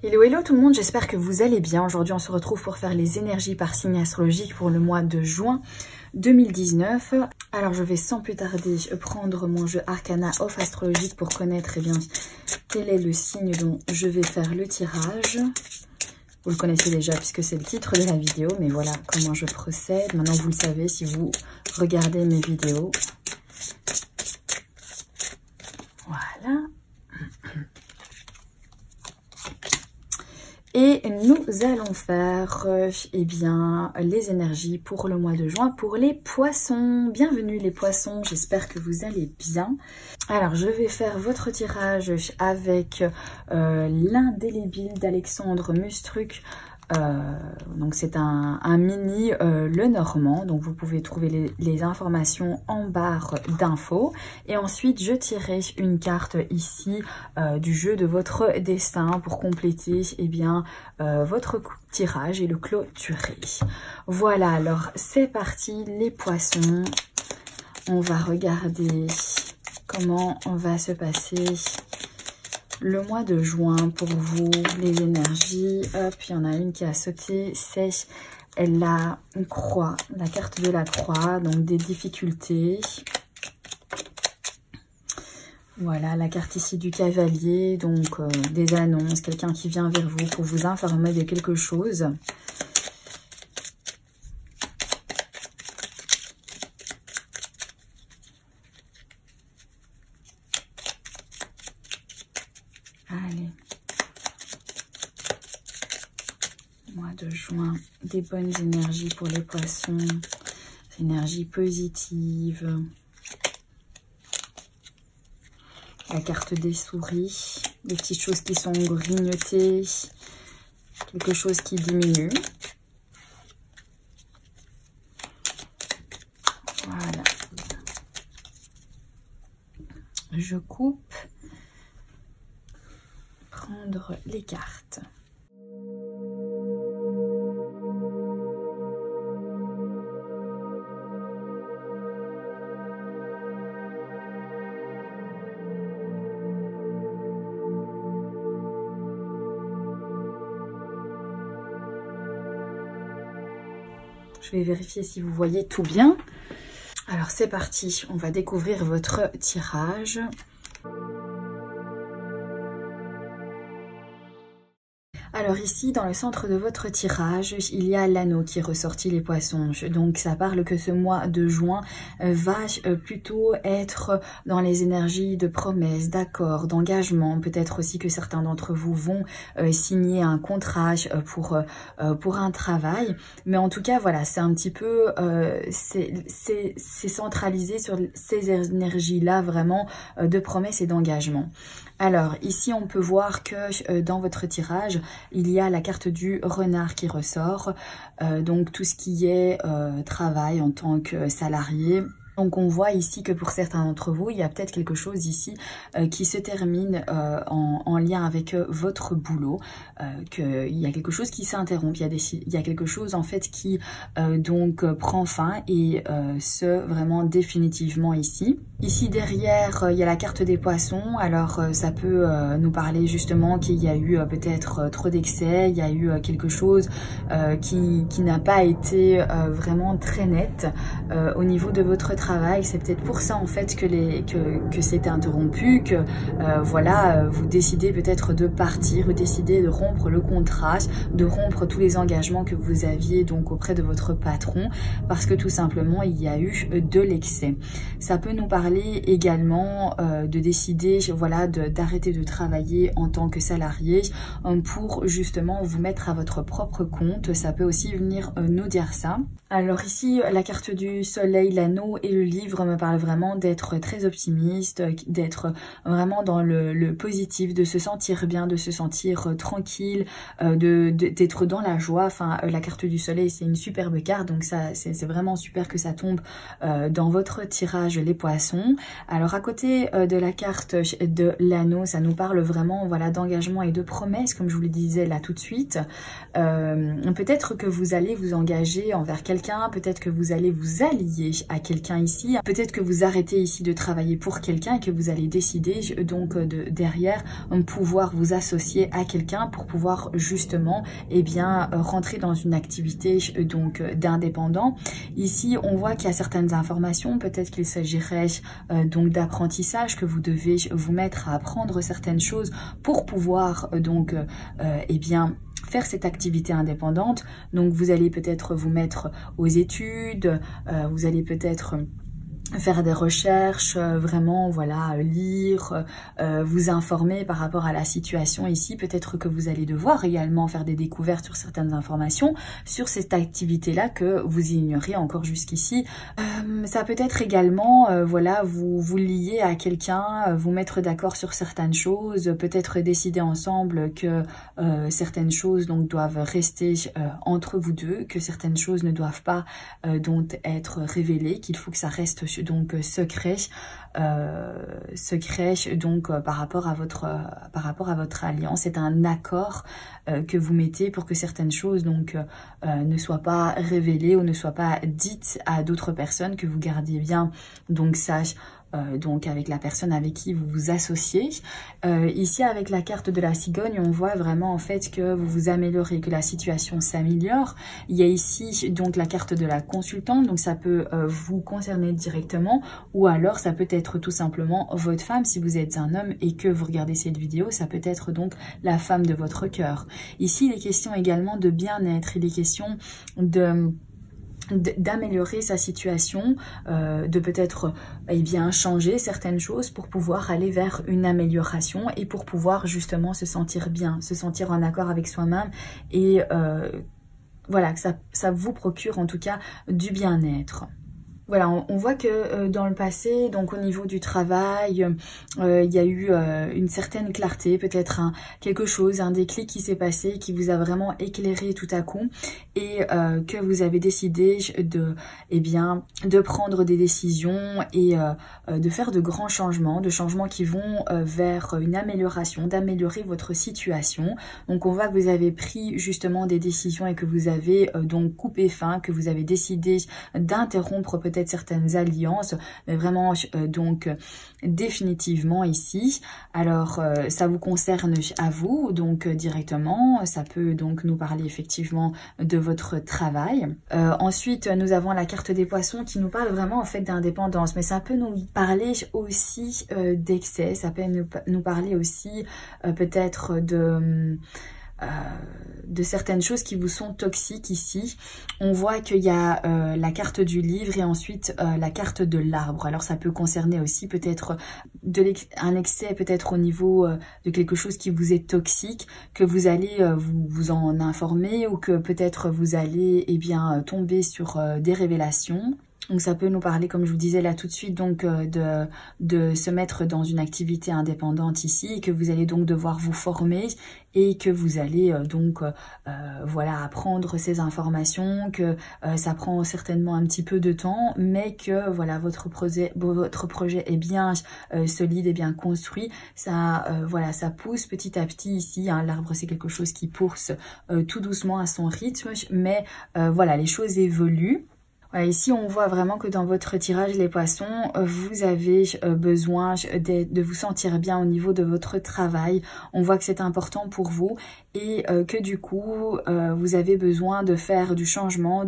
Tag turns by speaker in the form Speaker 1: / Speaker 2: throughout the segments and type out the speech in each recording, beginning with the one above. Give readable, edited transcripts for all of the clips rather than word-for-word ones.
Speaker 1: Hello hello tout le monde, j'espère que vous allez bien. Aujourd'hui on se retrouve pour faire les énergies par signe astrologique pour le mois de juin 2019. Alors je vais sans plus tarder prendre mon jeu Arcana Off astrologique pour connaître bien quel est le signe dont je vais faire le tirage. Vous le connaissez déjà puisque c'est le titre de la vidéo, mais voilà comment je procède. Maintenant vous le savez si vous regardez mes vidéos. Voilà. Et nous allons faire eh bien, les énergies pour le mois de juin pour les poissons. Bienvenue les poissons, j'espère que vous allez bien. Alors je vais faire votre tirage avec l'indélébile d'Alexandre Mustruc. Donc c'est un mini Lenormand, donc vous pouvez trouver les informations en barre d'infos. Et ensuite je tirerai une carte ici du jeu de votre destin pour compléter eh bien, votre tirage et le clôturer. Voilà, alors c'est parti les poissons. On va regarder comment on va se passer le mois de juin pour vous, les énergies. Hop, il y en a une qui a sauté, c'est la croix, la carte de la croix, donc des difficultés. Voilà, la carte ici du cavalier, donc des annonces, quelqu'un qui vient vers vous pour vous informer de quelque chose. Allez, mois de juin, des bonnes énergies pour les poissons, énergies positives. La carte des souris, des petites choses qui sont grignotées, quelque chose qui diminue. Voilà. Je coupe. Prendre les cartes. Je vais vérifier si vous voyez tout bien. Alors c'est parti, on va découvrir votre tirage. Alors ici, dans le centre de votre tirage, il y a l'anneau qui est ressorti les poissons. Donc ça parle que ce mois de juin va plutôt être dans les énergies de promesses, d'accords, d'engagement. Peut-être aussi que certains d'entre vous vont signer un contrat pour un travail. Mais en tout cas, voilà, c'est un petit peu, c'est centralisé sur ces énergies-là vraiment de promesses et d'engagement. Alors ici on peut voir que dans votre tirage il y a la carte du renard qui ressort, donc tout ce qui est travail en tant que salarié. Donc on voit ici que pour certains d'entre vous, il y a peut-être quelque chose ici qui se termine en lien avec votre boulot, qu'il y a quelque chose qui s'interrompt, il y a quelque chose en fait qui donc prend fin et ce vraiment définitivement ici. Ici derrière, il y a la carte des poissons, alors ça peut nous parler justement qu'il y a eu peut-être trop d'excès, il y a eu quelque chose qui n'a pas été vraiment très net au niveau de votre travail. C'est peut-être pour ça en fait que c'est interrompu, que voilà, vous décidez peut-être de partir, vous décidez de rompre le contrat, de rompre tous les engagements que vous aviez donc auprès de votre patron, parce que tout simplement il y a eu de l'excès. Ça peut nous parler également de décider voilà d'arrêter de travailler en tant que salarié pour justement vous mettre à votre propre compte. Ça peut aussi venir nous dire ça. Alors ici la carte du soleil, l'anneau et le livre me parlent vraiment d'être très optimiste, d'être vraiment dans le positif, de se sentir bien, de se sentir tranquille, d'être dans la joie. Enfin la carte du soleil c'est une superbe carte, donc ça c'est vraiment super que ça tombe dans votre tirage les poissons. Alors à côté de la carte de l'anneau, ça nous parle vraiment voilà d'engagement et de promesses, comme je vous le disais là tout de suite. Peut-être que vous allez vous engager envers quelqu'un, peut-être que vous allez vous allier à quelqu'un ici. Peut-être que vous arrêtez ici de travailler pour quelqu'un et que vous allez décider donc derrière pouvoir vous associer à quelqu'un pour pouvoir justement rentrer dans une activité donc d'indépendant. Ici on voit qu'il y a certaines informations, peut-être qu'il s'agirait donc d'apprentissage, que vous devez vous mettre à apprendre certaines choses pour pouvoir faire cette activité indépendante. Donc vous allez peut-être vous mettre aux études, vous allez peut-être faire des recherches, vraiment voilà, lire, vous informer par rapport à la situation ici. Peut-être que vous allez devoir également faire des découvertes sur certaines informations sur cette activité-là que vous ignorez encore jusqu'ici. Ça peut être également, voilà, vous lier à quelqu'un, vous mettre d'accord sur certaines choses, peut-être décider ensemble que certaines choses donc doivent rester entre vous deux, que certaines choses ne doivent pas donc être révélées, qu'il faut que ça reste donc secret donc par rapport à votre alliance. C'est un accord que vous mettez pour que certaines choses donc ne soient pas révélées ou ne soient pas dites à d'autres personnes, que vous gardiez bien donc ça donc avec la personne avec qui vous vous associez. Ici avec la carte de la cigogne, on voit vraiment en fait que vous vous améliorez, que la situation s'améliore. Il y a ici donc la carte de la consultante, donc ça peut vous concerner directement, ou alors ça peut être tout simplement votre femme. Si vous êtes un homme et que vous regardez cette vidéo, ça peut être donc la femme de votre cœur. Ici il est question également de bien-être, il est question d'améliorer sa situation, de peut-être changer certaines choses pour pouvoir aller vers une amélioration et pour pouvoir justement se sentir bien, se sentir en accord avec soi-même et voilà, que ça vous procure en tout cas du bien-être. Voilà, on voit que dans le passé, donc au niveau du travail, il y a eu une certaine clarté, peut-être quelque chose, un déclic qui s'est passé, qui vous a vraiment éclairé tout à coup, et que vous avez décidé de prendre des décisions et de faire de grands changements, qui vont vers une amélioration, d'améliorer votre situation. Donc on voit que vous avez pris justement des décisions et que vous avez donc coupé fin, que vous avez décidé d'interrompre peut-être certaines alliances, mais vraiment donc définitivement ici. Alors ça vous concerne à vous donc directement, ça peut donc nous parler effectivement de votre travail. Ensuite nous avons la carte des poissons qui nous parle vraiment en fait d'indépendance, mais ça peut nous parler aussi d'excès, ça peut nous parler aussi peut-être de certaines choses qui vous sont toxiques ici. On voit qu'il y a la carte du livre et ensuite la carte de l'arbre. Alors ça peut concerner aussi peut-être un excès peut-être au niveau de quelque chose qui vous est toxique, que vous allez vous en informer, ou que peut-être vous allez tomber sur des révélations. Donc ça peut nous parler, comme je vous disais là tout de suite, donc de se mettre dans une activité indépendante ici, et que vous allez donc devoir vous former et que vous allez voilà, apprendre ces informations, que ça prend certainement un petit peu de temps, mais que voilà, votre projet est bien solide et bien construit. Ça voilà, ça pousse petit à petit ici, hein. L'arbre c'est quelque chose qui pousse tout doucement à son rythme, mais voilà, les choses évoluent. Voilà, ici on voit vraiment que dans votre tirage les poissons, vous avez besoin de vous sentir bien au niveau de votre travail. On voit que c'est important pour vous et que du coup vous avez besoin de faire du changement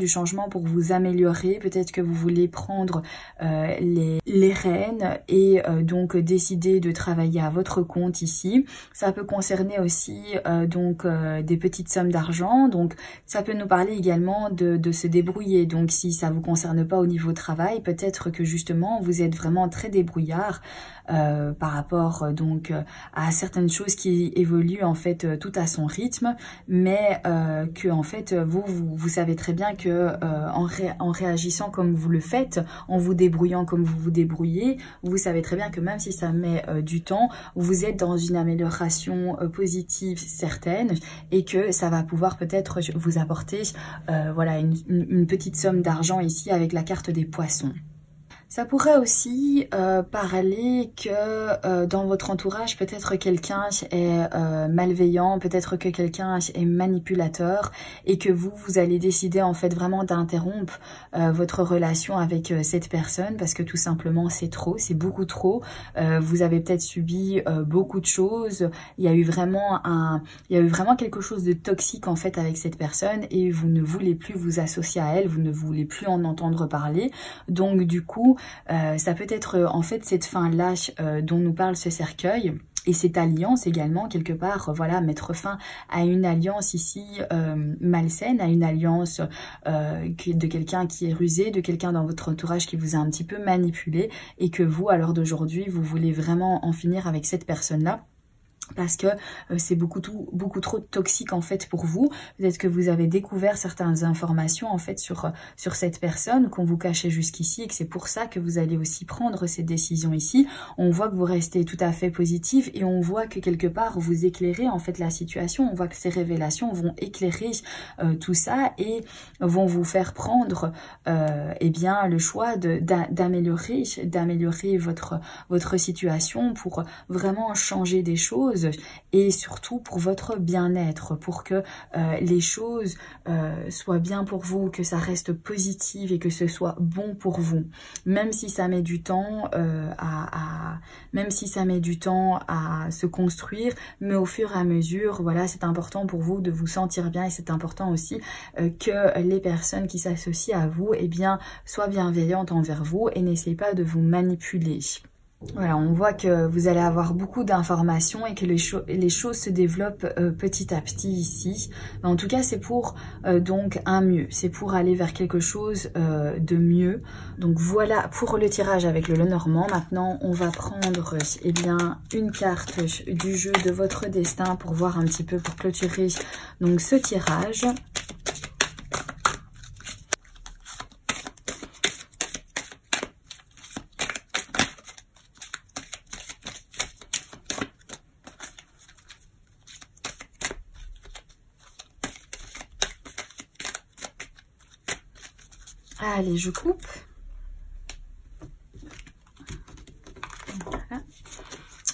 Speaker 1: pour vous améliorer. Peut-être que vous voulez prendre les rênes et donc décider de travailler à votre compte ici. Ça peut concerner aussi des petites sommes d'argent, donc ça peut nous parler également de se débrouiller. Donc si ça vous concerne pas au niveau travail, peut-être que justement vous êtes vraiment très débrouillard par rapport donc à certaines choses qui évoluent en fait tout à son rythme, mais que en fait vous savez très bien que en réagissant comme vous le faites, en vous débrouillant comme vous vous débrouillez, vous savez très bien que même si ça met du temps, vous êtes dans une amélioration positive certaine, et que ça va pouvoir peut-être vous apporter voilà une petite somme d'argent ici avec la carte des poissons. Ça pourrait aussi parler que dans votre entourage, peut-être quelqu'un est malveillant, peut-être que quelqu'un est manipulateur et que vous allez décider en fait vraiment d'interrompre votre relation avec cette personne parce que tout simplement c'est trop, c'est beaucoup trop. Vous avez peut-être subi beaucoup de choses, il y a eu vraiment quelque chose de toxique en fait avec cette personne et vous ne voulez plus vous associer à elle, vous ne voulez plus en entendre parler. Donc du coup, ça peut être en fait cette fin-là dont nous parle ce cercueil. Et cette alliance également, quelque part, voilà, mettre fin à une alliance ici malsaine, à une alliance de quelqu'un qui est rusé, de quelqu'un dans votre entourage qui vous a un petit peu manipulé et que vous, à l'heure d'aujourd'hui, vous voulez vraiment en finir avec cette personne-là. Parce que c'est beaucoup trop toxique en fait pour vous. Peut-être que vous avez découvert certaines informations en fait sur cette personne qu'on vous cachait jusqu'ici et que c'est pour ça que vous allez aussi prendre cette décision ici. On voit que vous restez tout à fait positif et on voit que quelque part vous éclairez en fait la situation. On voit que ces révélations vont éclairer tout ça et vont vous faire prendre eh bien le choix d'améliorer votre situation pour vraiment changer des choses. Et surtout pour votre bien-être, pour que les choses soient bien pour vous, que ça reste positif et que ce soit bon pour vous. Même si ça met du temps même si ça met du temps à se construire, mais au fur et à mesure, voilà, c'est important pour vous de vous sentir bien et c'est important aussi que les personnes qui s'associent à vous, eh bien, soient bienveillantes envers vous et n'essayent pas de vous manipuler. Voilà, on voit que vous allez avoir beaucoup d'informations et que les choses se développent petit à petit ici. Mais en tout cas, c'est pour donc un mieux. C'est pour aller vers quelque chose de mieux. Donc voilà pour le tirage avec le Lenormand. Maintenant, on va prendre eh bien, une carte du jeu de votre destin pour voir un petit peu, pour clôturer donc, ce tirage. Allez, je coupe. Voilà.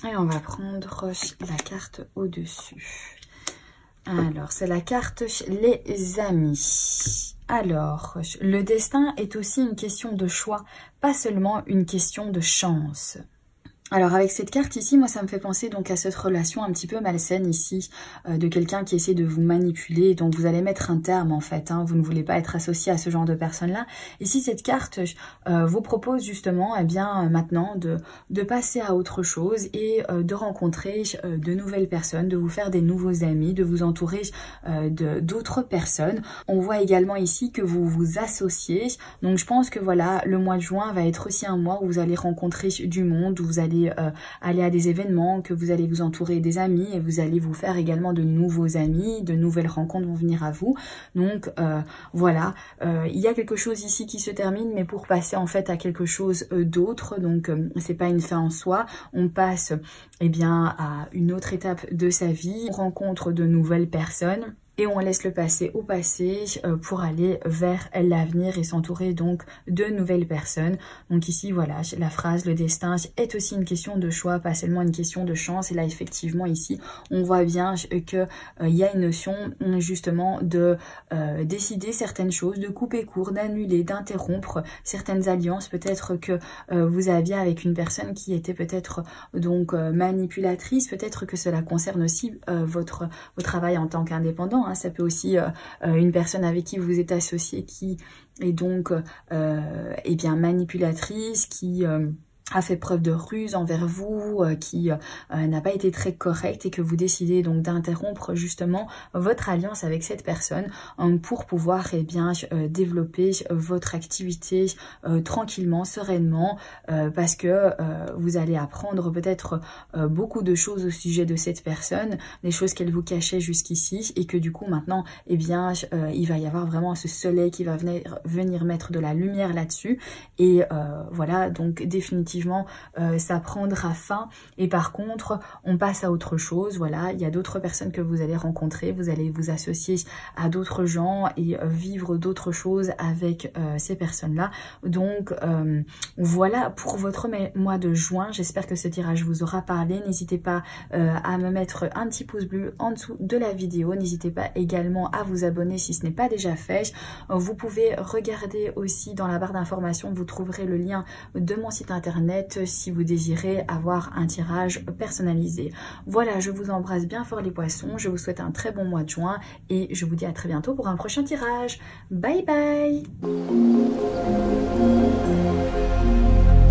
Speaker 1: Et on va prendre la carte au-dessus. Alors, c'est la carte les amis. Alors, le destin est aussi une question de choix, pas seulement une question de chance. Alors avec cette carte ici, moi ça me fait penser donc à cette relation un petit peu malsaine ici, de quelqu'un qui essaie de vous manipuler, donc vous allez mettre un terme en fait, hein, vous ne voulez pas être associé à ce genre de personnes-là. Ici cette carte vous propose justement eh bien maintenant de passer à autre chose et de rencontrer de nouvelles personnes, de vous faire des nouveaux amis, de vous entourer d'autres personnes. On voit également ici que vous vous associez, donc je pense que voilà, le mois de juin va être aussi un mois où vous allez rencontrer du monde, où vous allez aller à des événements, que vous allez vous entourer des amis et vous allez vous faire également de nouveaux amis, de nouvelles rencontres vont venir à vous. Donc voilà, il y a quelque chose ici qui se termine, mais pour passer en fait à quelque chose d'autre, donc c'est pas une fin en soi, on passe eh bien à une autre étape de sa vie, on rencontre de nouvelles personnes. Et on laisse le passé au passé pour aller vers l'avenir et s'entourer donc de nouvelles personnes. Donc ici, voilà, la phrase, le destin est aussi une question de choix, pas seulement une question de chance. Et là, effectivement, ici, on voit bien que il y a une notion justement de décider certaines choses, de couper court, d'annuler, d'interrompre certaines alliances. Peut-être que vous aviez avec une personne qui était peut-être donc manipulatrice. Peut-être que cela concerne aussi votre travail en tant qu'indépendant. Hein, ça peut aussi une personne avec qui vous êtes associé qui est donc eh bien manipulatrice, qui a fait preuve de ruse envers vous, qui n'a pas été très correcte et que vous décidez donc d'interrompre justement votre alliance avec cette personne pour pouvoir eh bien développer votre activité tranquillement, sereinement, parce que vous allez apprendre peut-être beaucoup de choses au sujet de cette personne, des choses qu'elle vous cachait jusqu'ici et que du coup maintenant eh bien il va y avoir vraiment ce soleil qui va venir mettre de la lumière là-dessus et voilà donc définitivement définitivement ça prendra fin et par contre on passe à autre chose. Voilà, il y a d'autres personnes que vous allez rencontrer, vous allez vous associer à d'autres gens et vivre d'autres choses avec ces personnes-là. Donc voilà pour votre mois de juin. J'espère que ce tirage vous aura parlé. N'hésitez pas à me mettre un petit pouce bleu en dessous de la vidéo. N'hésitez pas également à vous abonner si ce n'est pas déjà fait. Vous pouvez regarder aussi dans la barre d'informations, vous trouverez le lien de mon site internet si vous désirez avoir un tirage personnalisé. Voilà, je vous embrasse bien fort les poissons. Je vous souhaite un très bon mois de juin et je vous dis à très bientôt pour un prochain tirage. Bye bye!